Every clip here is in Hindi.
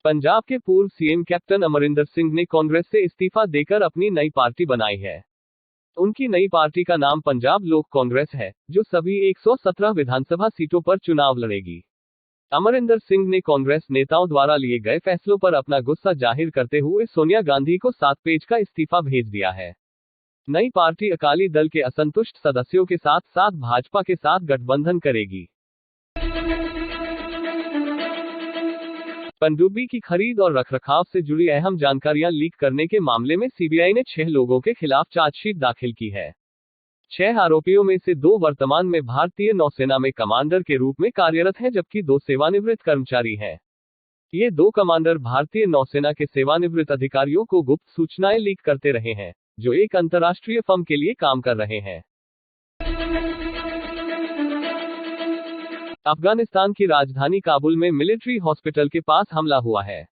पंजाब के पूर्व सीएम कैप्टन अमरिंदर सिंह ने कांग्रेस से इस्तीफा देकर अपनी नई पार्टी बनाई है। उनकी नई पार्टी का नाम पंजाब लोक कांग्रेस है, जो सभी 117 विधानसभा सीटों पर चुनाव लड़ेगी। अमरिंदर सिंह ने कांग्रेस नेताओं द्वारा लिए गए फैसलों पर अपना गुस्सा जाहिर करते हुए सोनिया गांधी को 7 पेज का इस्तीफा भेज दिया है। नई पार्टी अकाली दल के असंतुष्ट सदस्यों के साथ साथ भाजपा के साथ गठबंधन करेगी। पनडुब्बी की खरीद और रखरखाव से जुड़ी अहम जानकारियां लीक करने के मामले में सीबीआई ने 6 लोगों के खिलाफ चार्जशीट दाखिल की है। 6 आरोपियों में से 2 वर्तमान में भारतीय नौसेना में कमांडर के रूप में कार्यरत हैं, जबकि 2 सेवानिवृत्त कर्मचारी हैं। ये 2 कमांडर भारतीय नौसेना के सेवानिवृत्त अधिकारियों को गुप्त सूचनाएं लीक करते रहे हैं, जो एक अंतर्राष्ट्रीय फर्म के लिए काम कर रहे हैं। अफगानिस्तान की राजधानी काबुल में मिलिट्री हॉस्पिटल के पास हमला हुआ है।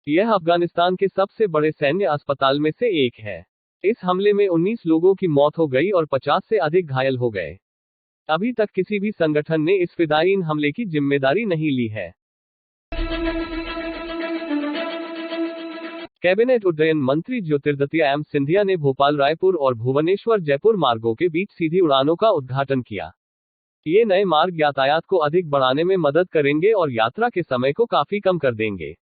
यह अफगानिस्तान के सबसे बड़े सैन्य अस्पताल में से एक है। इस हमले में 19 लोगों की मौत हो गई और 50 से अधिक घायल हो गए। अभी तक किसी भी संगठन ने इस फिदायीन हमले की जिम्मेदारी नहीं ली है। कैबिनेट उड्डयन मंत्री ज्योतिरादित्य एम सिंधिया ने भोपाल रायपुर और भुवनेश्वर जयपुर मार्गों के बीच सीधी उड़ानों का उद्घाटन किया। ये नए मार्ग यातायात को अधिक बढ़ाने में मदद करेंगे और यात्रा के समय को काफी कम कर देंगे।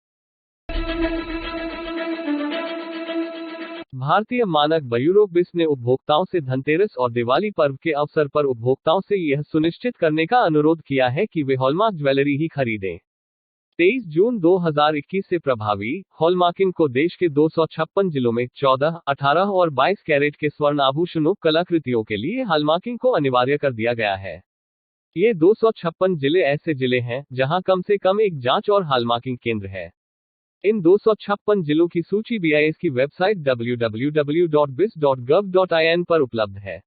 भारतीय मानक ब्यूरो बिस ने उपभोक्ताओं से धनतेरस और दिवाली पर्व के अवसर पर उपभोक्ताओं से यह सुनिश्चित करने का अनुरोध किया है कि वे हॉलमार्क ज्वेलरी ही खरीदें। 23 जून 2021 से प्रभावी हॉलमार्किंग को देश के 256 जिलों में 14, 18 और 22 कैरेट के स्वर्ण आभूषणों कलाकृतियों के लिए हॉलमार्किंग को अनिवार्य कर दिया गया है। ये 256 जिले ऐसे जिले हैं जहां कम से कम एक जांच और हॉलमार्किंग केंद्र है। इन 256 जिलों की सूची बीआईएस की वेबसाइट www.bis.gov.in पर उपलब्ध है।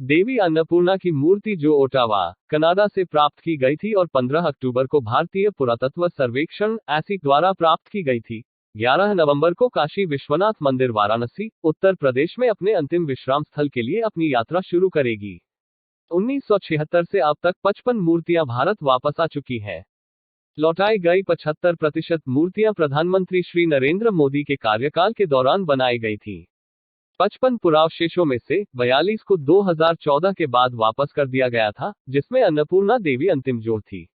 देवी अन्नपूर्णा की मूर्ति जो ओटावा, कनाडा से प्राप्त की गई थी और 15 अक्टूबर को भारतीय पुरातत्व सर्वेक्षण (ASIC) द्वारा प्राप्त की गई थी, 11 नवंबर को काशी विश्वनाथ मंदिर वाराणसी, उत्तर प्रदेश में अपने अंतिम विश्राम स्थल के लिए अपनी यात्रा शुरू करेगी। 1976 से अब तक 55 मूर्तियां भारत वापस आ चुकी हैं। लौटाई गई 75% मूर्तियां प्रधानमंत्री श्री नरेंद्र मोदी के कार्यकाल के दौरान बनाई गई थी। 55 पुरावशेषों में से 42 को 2014 के बाद वापस कर दिया गया था, जिसमें अन्नपूर्णा देवी अंतिम जोड़ थी।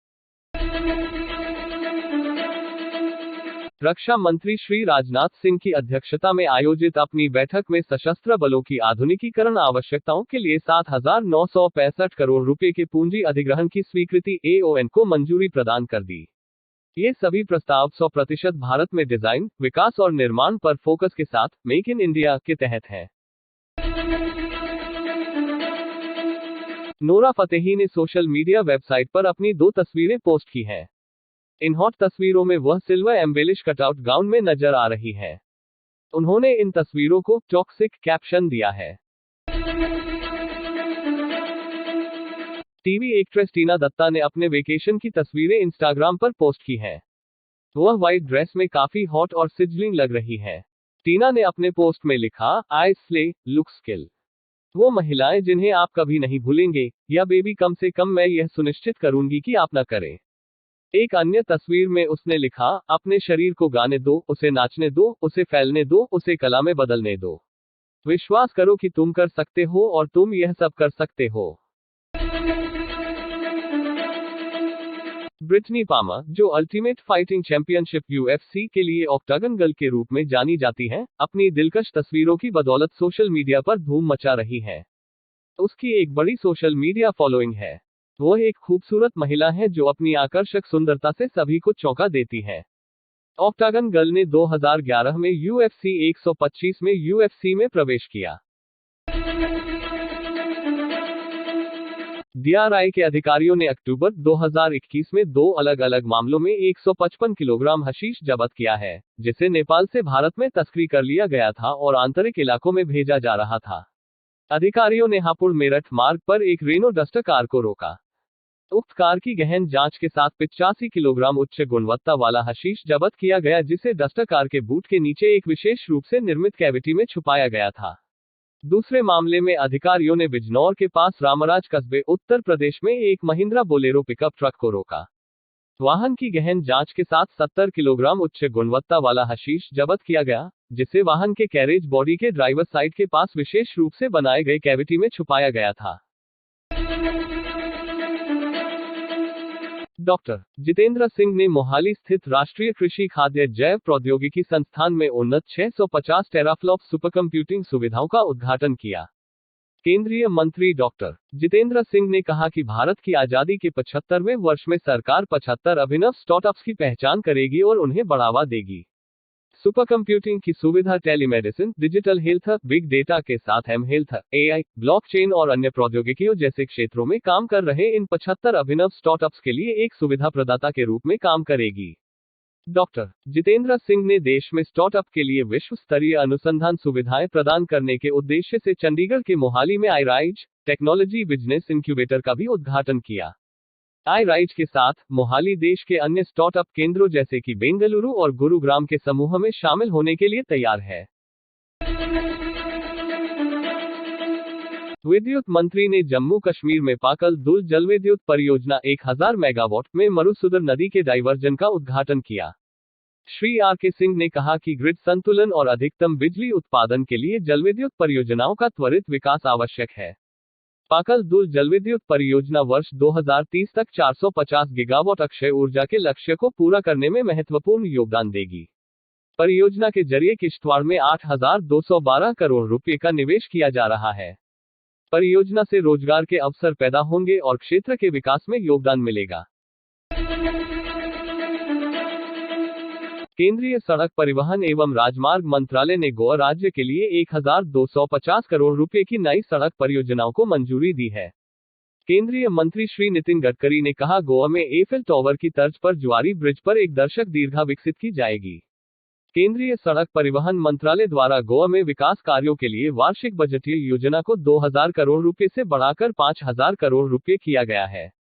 रक्षा मंत्री श्री राजनाथ सिंह की अध्यक्षता में आयोजित अपनी बैठक में सशस्त्र बलों की आधुनिकीकरण आवश्यकताओं के लिए 7,965 करोड़ रुपए के पूंजी अधिग्रहण की स्वीकृति (AON) को मंजूरी प्रदान कर दी। ये सभी प्रस्ताव 100% भारत में डिजाइन, विकास और निर्माण पर फोकस के साथ मेक इन इंडिया के तहत है। नोरा फतेही ने सोशल मीडिया वेबसाइट पर अपनी 2 तस्वीरें पोस्ट की हैं। इन हॉट तस्वीरों में वह सिल्वर एम्बेलिश कटआउट गाउन में नजर आ रही है। उन्होंने इन तस्वीरों को टॉक्सिक कैप्शन दिया है। टीवी एक्ट्रेस टीना दत्ता ने अपने वेकेशन की तस्वीरें इंस्टाग्राम पर पोस्ट की हैं। वह व्हाइट ड्रेस में काफी हॉट और सिजलिंग लग रही है। टीना ने अपने पोस्ट में लिखा, आई स्ले, लुक स्किल। वो महिलाएं जिन्हें आप कभी नहीं भूलेंगे, या बेबी कम से कम मैं यह सुनिश्चित करूंगी कि आप न करें। एक अन्य तस्वीर में उसने लिखा, अपने शरीर को गाने दो, उसे नाचने दो, उसे फैलने दो, उसे कला में बदलने दो। विश्वास करो कि तुम कर सकते हो और तुम यह सब कर सकते हो। ब्रिटनी पामर, जो अल्टीमेट फाइटिंग चैंपियनशिप (UFC) के लिए ऑक्टागन गर्ल के रूप में जानी जाती हैं, अपनी दिलकश तस्वीरों की बदौलत सोशल मीडिया पर धूम मचा रही हैं। उसकी एक बड़ी सोशल मीडिया फॉलोइंग है। वह एक खूबसूरत महिला है जो अपनी आकर्षक सुंदरता से सभी को चौंका देती है। ऑक्टागन गर्ल ने 2011 में UFC 125 में UFC में प्रवेश किया। DRI के अधिकारियों ने अक्टूबर 2021 में 2 अलग-अलग मामलों में 155 किलोग्राम हशीश जब्त किया है, जिसे नेपाल से भारत में तस्करी कर लिया गया था और आंतरिक इलाकों में भेजा जा रहा था। अधिकारियों ने हापुड़ मेरठ मार्ग पर एक रेनो डस्टर कार को रोका। उक्त कार की गहन जांच के साथ 85 किलोग्राम उच्च गुणवत्ता वाला हशीश जब्त किया गया, जिसे डस्टर कार के बूट के नीचे एक विशेष रूप से निर्मित कैविटी में छुपाया गया था। दूसरे मामले में अधिकारियों ने बिजनौर के पास रामराज कस्बे, उत्तर प्रदेश में एक महिंद्रा बोलेरो पिकअप ट्रक को रोका। वाहन की गहन जांच के साथ 70 किलोग्राम उच्च गुणवत्ता वाला हशीश जब्त किया गया, जिसे वाहन के कैरेज बॉडी के ड्राइवर साइड के पास विशेष रूप से बनाए गए कैविटी में छुपाया गया था। डॉक्टर जितेंद्र सिंह ने मोहाली स्थित राष्ट्रीय कृषि खाद्य जैव प्रौद्योगिकी संस्थान में उन्नत 650 टेराफ्लॉप सुपर कंप्यूटिंग सुविधाओं का उद्घाटन किया। केंद्रीय मंत्री डॉक्टर जितेंद्र सिंह ने कहा कि भारत की आजादी के 75वें वर्ष में सरकार 75 अभिनव स्टार्टअप्स की पहचान करेगी और उन्हें बढ़ावा देगी। सुपर कंप्यूटिंग की सुविधा telemedicine, digital health, big data के साथ एम हेल्थ, एआई, ब्लॉकचेन और अन्य प्रौद्योगिकियों जैसे क्षेत्रों में काम कर रहे इन 75 अभिनव स्टार्टअप्स के लिए एक सुविधा प्रदाता के रूप में काम करेगी। डॉक्टर जितेंद्र सिंह ने देश में स्टार्टअप के लिए विश्व स्तरीय अनुसंधान सुविधाएं प्रदान करने के उद्देश्य से चंडीगढ़ के मोहाली में iRISE टेक्नोलॉजी बिजनेस इंक्यूबेटर का भी उद्घाटन किया। iRISE के साथ मोहाली देश के अन्य स्टार्टअप केंद्रों जैसे कि बेंगलुरु और गुरुग्राम के समूह में शामिल होने के लिए तैयार है। विद्युत मंत्री ने जम्मू कश्मीर में पाकल दुल जलविद्युत परियोजना 1000 मेगावाट में मरुसुदर नदी के डाइवर्जन का उद्घाटन किया। श्री RK सिंह ने कहा कि ग्रिड संतुलन और अधिकतम बिजली उत्पादन के लिए जलविद्युत परियोजनाओं का त्वरित विकास आवश्यक है। पाकल दुल जलविद्युत परियोजना वर्ष 2030 तक 450 गीगावाट अक्षय ऊर्जा के लक्ष्य को पूरा करने में महत्वपूर्ण योगदान देगी। परियोजना के जरिए किश्तवाड़ में 8,212 करोड़ रुपए का निवेश किया जा रहा है। परियोजना से रोजगार के अवसर पैदा होंगे और क्षेत्र के विकास में योगदान मिलेगा। केंद्रीय सड़क परिवहन एवं राजमार्ग मंत्रालय ने गोवा राज्य के लिए 1,250 करोड़ रुपए की नई सड़क परियोजनाओं को मंजूरी दी है। केंद्रीय मंत्री श्री नितिन गडकरी ने कहा, गोवा में एफिल टावर की तर्ज पर जुआरी ब्रिज पर एक दर्शक दीर्घा विकसित की जाएगी। केंद्रीय सड़क परिवहन मंत्रालय द्वारा गोवा में विकास कार्यों के लिए वार्षिक बजटीय योजना को 2,000 करोड़ रुपए से बढ़ाकर 5,000 करोड़ रुपए किया गया है।